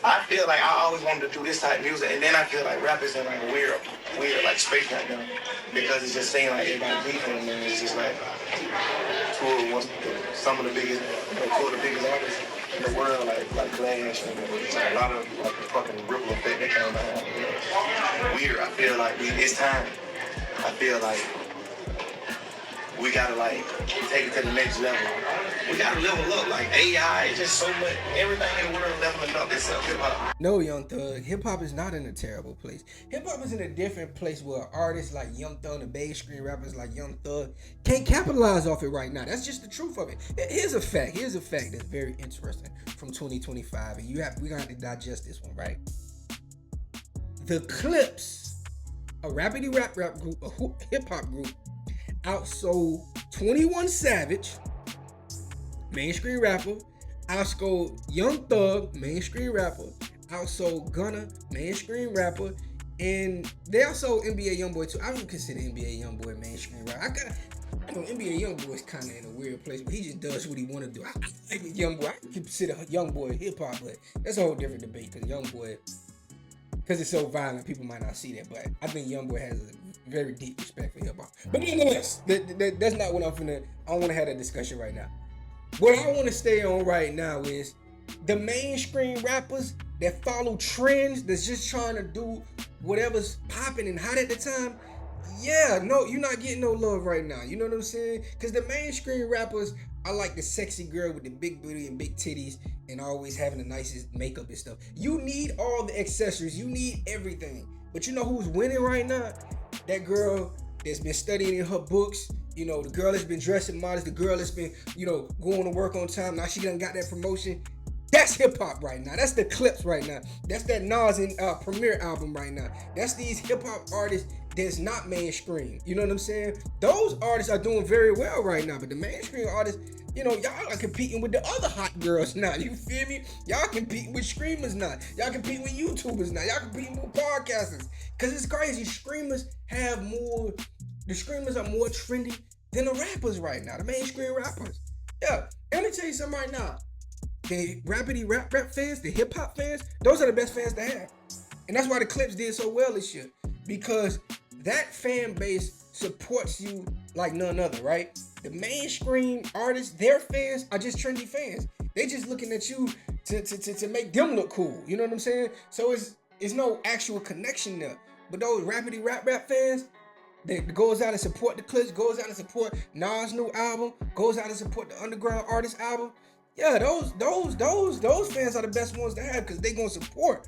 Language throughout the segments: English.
I feel like I always wanted to do this type of music, and then I feel like rap is in like a weird like space right now because it's just saying like everybody beefing, and it's just like some of the biggest, two of the biggest artists in the world, like Clash, and like a lot of like the fucking ripple effect that came out. Weird. I feel like it's time. I feel like we gotta like take it to the next level. We gotta level up. Like AI, just so much. Everything in the world leveling up. It's hip hop. No, Young Thug, hip hop is not in a terrible place. Hip hop is in a different place where artists like Young Thug and mainstream rappers like Young Thug can't capitalize off it right now. That's just the truth of it. Here's a fact. Here's a fact that's very interesting from 2025, and we're gonna have to digest this one, right? The Clips, a rapidy rap group, a hip hop group, outsold 21 Savage, mainstream rapper, outsold Young Thug, mainstream rapper, outsold Gunna, mainstream rapper, and they also NBA YoungBoy too. I don't consider NBA YoungBoy mainstream rapper. I know NBA YoungBoy is kind of in a weird place, but he just does what he want to do. I like YoungBoy. I consider YoungBoy hip hop, but that's a whole different debate because YoungBoy, because it's so violent, people might not see that. But I think YoungBoy has a very deep respect for hip hop. But nonetheless, that's not what I don't want to have that discussion right now. What I want to stay on right now is the mainstream rappers that follow trends, that's just trying to do whatever's popping and hot at the time. Yeah, no, you're not getting no love right now. You know what I'm saying? Because the mainstream rappers are like the sexy girl with the big booty and big titties and always having the nicest makeup and stuff. You need all the accessories. You need everything. But you know who's winning right now? That girl that's been studying in her books. You know, the girl that's been dressing modest. The girl that's been, going to work on time. Now she done got that promotion. That's hip hop right now. That's the Clips right now. That's that Nas and Premier album right now. That's these hip hop artists that's not mainstream. You know what I'm saying? Those artists are doing very well right now. But the mainstream artists, y'all are competing with the other hot girls now. You feel me? Y'all competing with streamers now. Y'all competing with YouTubers now. Y'all competing with podcasters. Because it's crazy. The streamers are more trendy than the rappers right now. The mainstream rappers. Yeah. And let me tell you something right now. The rapidy rap fans, the hip hop fans, those are the best fans to have. And that's why the Clips did so well this year. Because that fan base supports you like none other, right? The mainstream artists, their fans are just trendy fans. They just looking at you to make them look cool. You know what I'm saying? So it's no actual connection there. But those rapidy rap fans that goes out and support the Clips, goes out and support Nas' new album, goes out and support the Underground Artist album. Yeah, those fans are the best ones to have because they gonna support.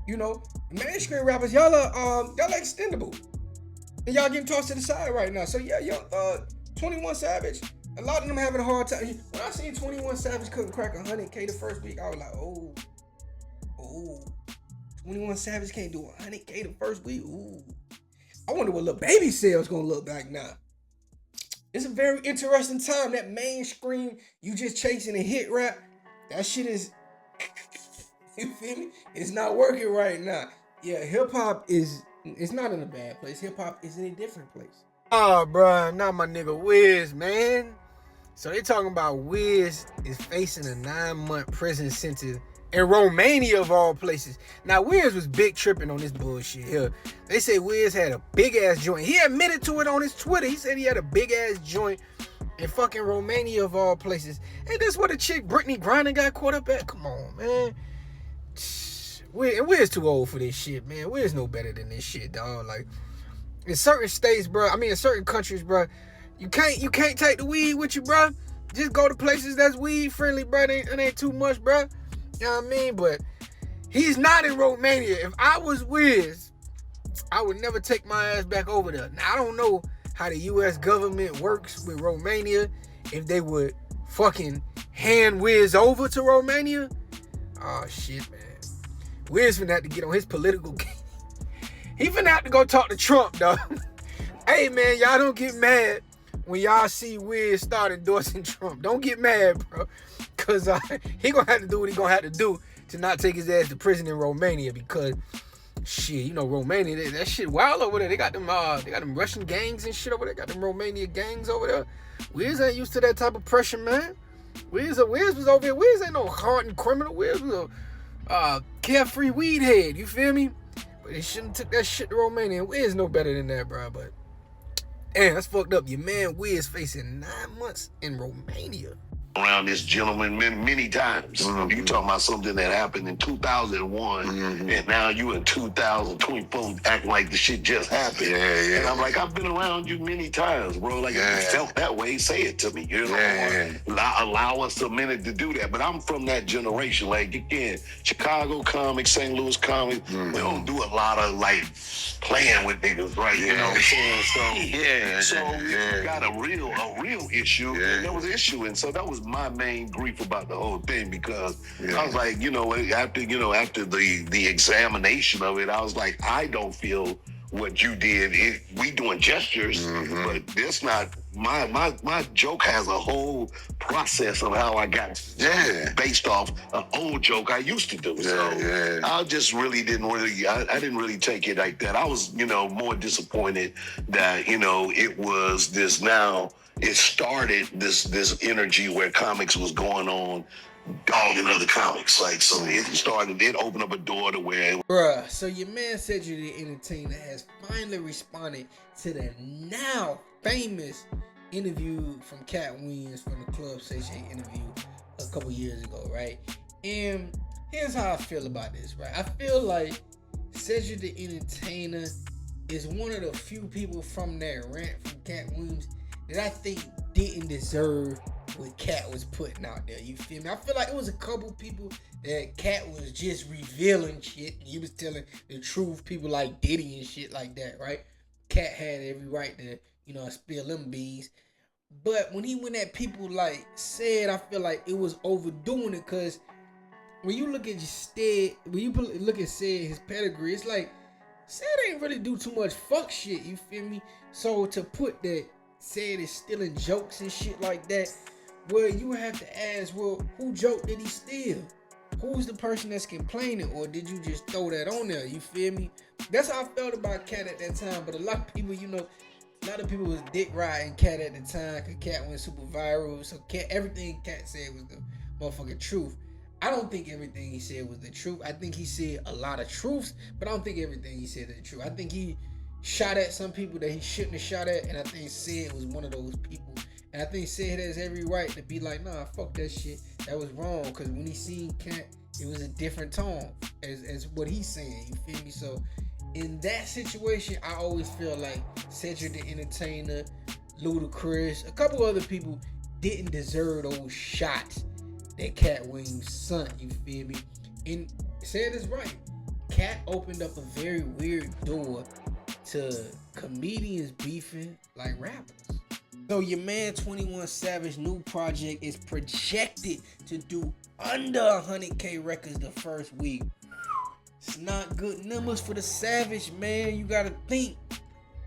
The mainstream rappers, y'all are extendable. And y'all getting tossed to the side right now. So yeah, Young Thug, 21 Savage, a lot of them having a hard time. When I seen 21 Savage couldn't crack 100K the first week, I was like, oh, 21 Savage can't do 100K the first week. Ooh. I wonder what Lil Baby sales gonna look like now. It's a very interesting time. That mainstream, you just chasing a hit rap, that shit is, you feel me? It's not working right now. Yeah, hip hop it's not in a bad place. Hip hop is in a different place. Oh, bro, not my nigga Wiz, man. So they talking about Wiz is facing a 9-month prison sentence in Romania of all places. Now, Wiz was big tripping on this bullshit here. They say Wiz had a big ass joint. He admitted to it on his Twitter. He said he had a big ass joint in fucking Romania of all places. Ain't this where the chick Brittany Griner got caught up at? Come on, man. Wiz too old for this shit, man. Wiz no better than this shit, dog. Like, in certain states, bro, in certain countries, bro, you can't take the weed with you, bro. Just go to places that's weed friendly, bro. It ain't too much, bro. You know what I mean? But he's not in Romania. If I was Wiz, I would never take my ass back over there. Now, I don't know how the U.S. government works with Romania. If they would fucking hand Wiz over to Romania. Oh, shit, man. Wiz finna have to get on his political game. He finna have to go talk to Trump, dog. Hey, man, y'all don't get mad when y'all see Wiz start endorsing Trump. Don't get mad, bro. Because he gonna have to do what he gonna have to do to not take his ass to prison in Romania. Because, shit, Romania, that shit wild over there. They got them Russian gangs and shit over there. Got them Romania gangs over there. Wiz ain't used to that type of pressure, man. Wiz was over here. Wiz ain't no hardened criminal. Wiz was Carefree Weed Head, you feel me? But they shouldn't took that shit to Romania. Wiz no better than that, bro. But damn, that's fucked up. Your man Wiz facing 9 months in Romania. Around this gentleman many times. You talking about something that happened in 2001, and now you in 2024 acting like the shit just happened. And I'm like, I've been around you many times, bro. Like, if you felt that way, say it to me. You know, allow us a minute to do that. But I'm from that generation. Like, again, Chicago comics, St. Louis comics, we don't do a lot of like playing with niggas, right? You know what I'm saying? So we got a real issue, and there was an issue, and so that was my main grief about the whole thing, because I was like, after the examination of it, I was like, I don't feel what you did. We doing gestures, but that's not my joke has a whole process of how I got based off an old joke I used to do. I just really I didn't really take it like that. I was, more disappointed that, it was this now. It started this energy where comics was going on dogging other comics. Like, so it opened up a door to where... Bruh, so your man Cedric the Entertainer has finally responded to the now famous interview from Katt Williams from the Club Session interview a couple years ago, right? And here's how I feel about this, right? I feel like Cedric the Entertainer is one of the few people from that rant from Katt Williams that I think didn't deserve what Katt was putting out there. You feel me? I feel like it was a couple people that Katt was just revealing shit, and he was telling the truth. People like Diddy and shit like that, right? Katt had every right to, spill them beans. But when he went at people like Ced, I feel like it was overdoing it, because when you look at Ced, his pedigree, it's like Ced ain't really do too much fuck shit. You feel me? So to put that Ced is stealing jokes and shit like that, well, you have to ask, well, who joke did he steal? Who's the person that's complaining, or did you just throw that on there? You feel me? That's how I felt about Katt at that time. But a lot of people, a lot of people was dick riding Katt at the time, because Katt went super viral. So everything Katt said was the motherfucking truth. I don't think everything he said was the truth. I think he said a lot of truths, but I don't think everything he said is the truth. I think he shot at some people that he shouldn't have shot at, and I think Ced was one of those people. And I think Ced has every right to be like, nah, fuck that shit. That was wrong. Because when he seen Katt, it was a different tone as what he's saying. You feel me? So in that situation, I always feel like Cedric the Entertainer, Ludacris, a couple other people didn't deserve those shots that Katt Williams sent. You feel me? And Ced is right. Katt opened up a very weird door to comedians beefing like rappers. So your man 21 Savage new project is projected to do under 100K records the first week. It's not good numbers for the Savage, man. You gotta think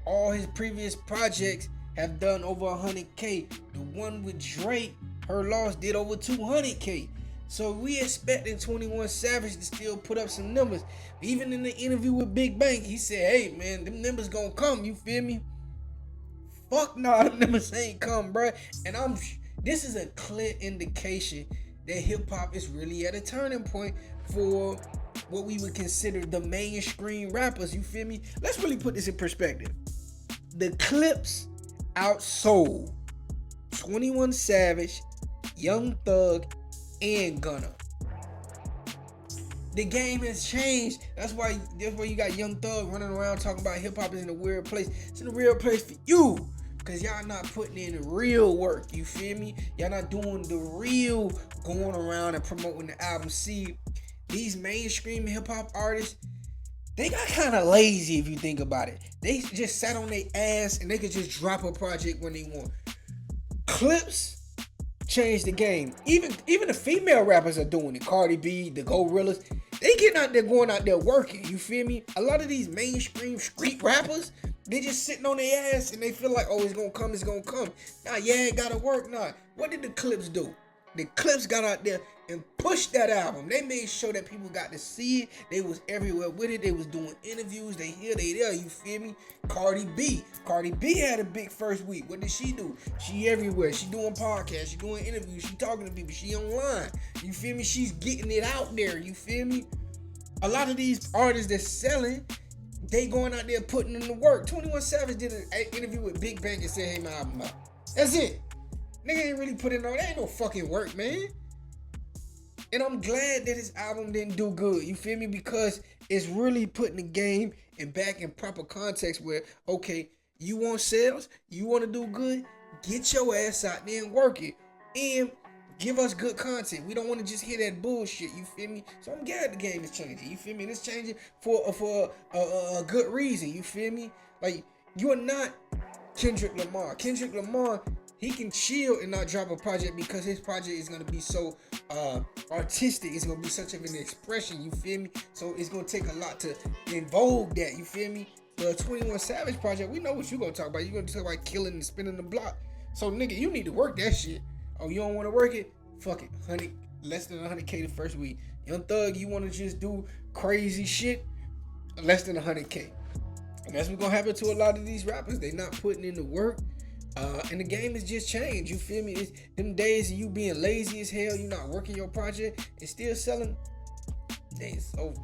all his previous projects have done over 100K. The one with Drake, Her Loss, did over 200K. So we expecting 21 Savage to still put up some numbers. Even in the interview with Big Bang, he said, hey man, them numbers gonna come, you feel me? Fuck nah, them numbers ain't come, bruh. And this is a clear indication that hip-hop is really at a turning point for what we would consider the mainstream rappers, you feel me? Let's really put this in perspective. The Clips outsold 21 Savage, Young Thug, and Gunna. The game has changed. That's why you got Young Thug running around talking about hip-hop is in a weird place. It's in a real place for you, because y'all not putting in the real work, you feel me? Y'all not doing the real going around and promoting the album. See, these mainstream hip-hop artists, they got kind of lazy if you think about it. They just sat on their ass and they could just drop a project when they want. Clips changed the game. Even the female rappers are doing it. Cardi B, the Gorillas, they getting out there, going out there working, you feel me? A lot of these mainstream street rappers, they just sitting on their ass and they feel like, oh, it's gonna come. Nah, yeah, it gotta work. Nah, what did the Clips do? The Clips got out there and pushed that album. They made sure that people got to see it. They was everywhere with it. They was doing interviews. They here, they there. You feel me? Cardi B had a big first week. What did she do? She everywhere. She doing podcasts. She doing interviews. She talking to people. She online. You feel me? She's getting it out there. You feel me? A lot of these artists that's selling, they going out there putting in the work. 21 Savage did an interview with Big Bang and said, hey, my album out. That's it. Nigga ain't really put in no, that ain't no fucking work, man. And I'm glad that his album didn't do good. You feel me? Because it's really putting the game back in proper context where, okay, you want sales, you want to do good, get your ass out there and work it. And give us good content. We don't want to just hear that bullshit. You feel me? So I'm glad the game is changing. You feel me? And it's changing for a good reason. You feel me? Like, you are not Kendrick Lamar. Kendrick Lamar, he can chill and not drop a project because his project is going to be so artistic. It's going to be such of an expression, you feel me? So it's going to take a lot to invoke that, you feel me? The 21 Savage project, we know what you're going to talk about. You're going to talk about killing and spinning the block. So, nigga, you need to work that shit. Oh, you don't want to work it? Fuck it. Less than 100K the first week. Young Thug, you want to just do crazy shit? Less than 100K. And that's what's going to happen to a lot of these rappers. They not putting in the work. And the game has just changed. You feel me? It's them days of you being lazy as hell, you not working your project and still selling. Days over.